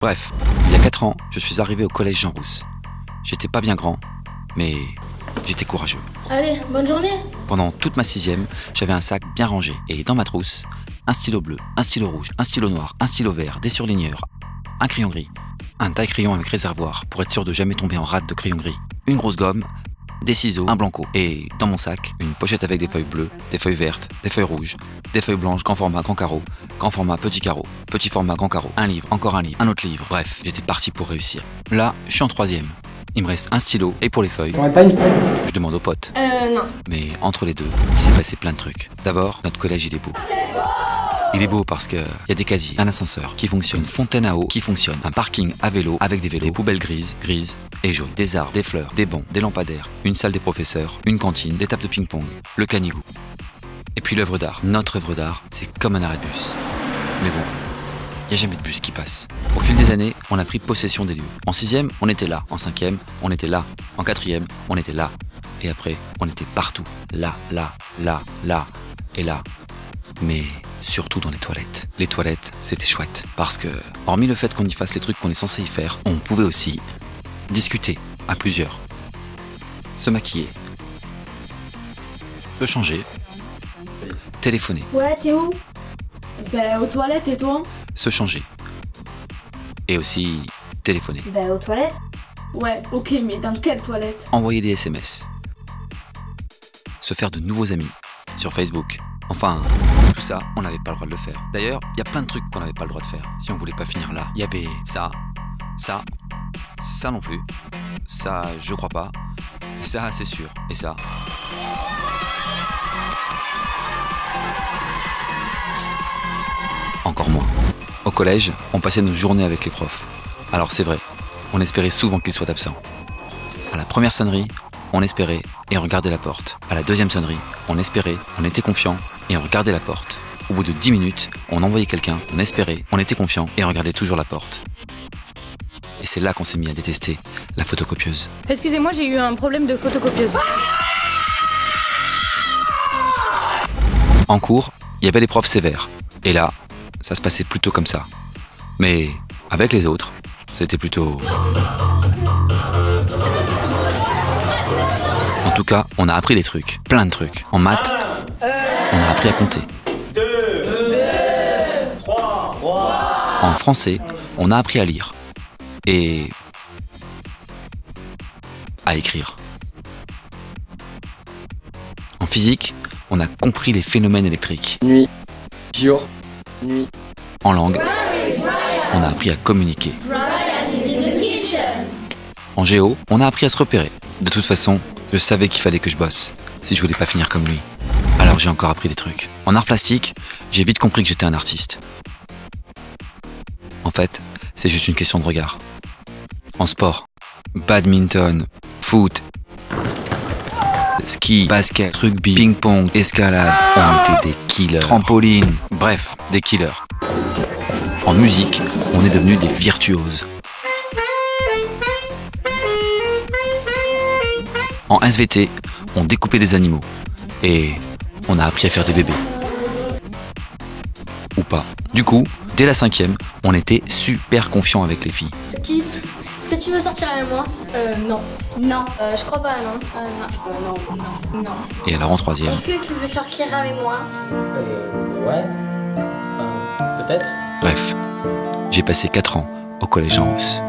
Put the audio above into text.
Bref, il y a 4 ans, je suis arrivé au collège Jean Rousse. J'étais pas bien grand, mais j'étais courageux. Allez, bonne journée. Pendant toute ma 6e, j'avais un sac bien rangé. Et dans ma trousse, un stylo bleu, un stylo rouge, un stylo noir, un stylo vert, des surligneurs, un crayon gris, un taille-crayon avec réservoir pour être sûr de jamais tomber en rate de crayon gris, une grosse gomme, des ciseaux, un blanco. Et dans mon sac, une pochette avec des feuilles bleues, des feuilles vertes, des feuilles rouges, des feuilles blanches, grand format, grand format, petit carreau, petit format, grand carreau, un livre, encore un livre, un autre livre. Bref, j'étais parti pour réussir. Là, je suis en 3e. Il me reste un stylo et pour les feuilles, Pas une feuille. je demande aux potes. Non. Mais entre les deux, il s'est passé plein de trucs. D'abord, notre collège, il est beau. Il est beau parce que y a des casiers, un ascenseur qui fonctionne, une fontaine à eau qui fonctionne, un parking à vélo avec des vélos, des poubelles grises et jaunes, des arbres, des fleurs, des bancs, des lampadaires, une salle des professeurs, une cantine, des tables de ping-pong, le canigou. Et puis l'œuvre d'art. Notre œuvre d'art, c'est comme un arrêt de bus. Mais bon, il n'y a jamais de bus qui passe. Au fil des années, on a pris possession des lieux. En 6e, on était là. En 5e, on était là. En 4e, on était là. Et après, on était partout. Là et là. Mais surtout dans les toilettes. Les toilettes, c'était chouette. Parce que, hormis le fait qu'on y fasse les trucs qu'on est censé y faire, on pouvait aussi discuter à plusieurs. Se maquiller. Se changer. Téléphoner. Ouais, t'es où? Ben, aux toilettes, et toi? Se changer. Et aussi téléphoner. Ben, aux toilettes. Ouais, ok, mais dans quelle toilette? Envoyer des SMS. Se faire de nouveaux amis sur Facebook. Enfin, tout ça, on n'avait pas le droit de le faire. D'ailleurs, il y a plein de trucs qu'on n'avait pas le droit de faire si on voulait pas finir là. Il y avait ça non plus, ça je crois pas, ça c'est sûr, et ça. Encore moins. Au collège, on passait nos journées avec les profs. Alors c'est vrai, on espérait souvent qu'ils soient absents. À la première sonnerie, on espérait et on regardait la porte. À la deuxième sonnerie, on espérait, on était confiant et on regardait la porte. Au bout de 10 minutes, on envoyait quelqu'un, on espérait, on était confiant et on regardait toujours la porte. Et c'est là qu'on s'est mis à détester la photocopieuse. Excusez-moi, j'ai eu un problème de photocopieuse. En cours, il y avait les profs sévères. Et là, ça se passait plutôt comme ça. Mais avec les autres, c'était plutôt... En tout cas, on a appris des trucs, plein de trucs. En maths, on a appris à compter. 2, 3. En français, on a appris à lire. Et... à écrire. En physique, on a compris les phénomènes électriques. Nuit, jour, nuit. En langue, on a appris à communiquer. En géo, on a appris à se repérer. De toute façon, je savais qu'il fallait que je bosse, si je voulais pas finir comme lui. Alors j'ai encore appris des trucs. En art plastique, j'ai vite compris que j'étais un artiste. En fait, c'est juste une question de regard. En sport, badminton, foot, ski, basket, rugby, ping-pong, escalade, on était des killers. Trampoline, bref, des killers. En musique, on est devenus des virtuoses. En SVT, on découpait des animaux. Et on a appris à faire des bébés. Ou pas. Du coup, dès la 5e, on était super confiants avec les filles. Je kiffe. Est-ce que tu veux sortir avec moi? Non. Non. Je crois pas, non. Non. Et alors en 3e, Est-ce que tu veux sortir avec moi? Ouais. Enfin, peut-être. bref, j'ai passé 4 ans au collège Jean Rousse.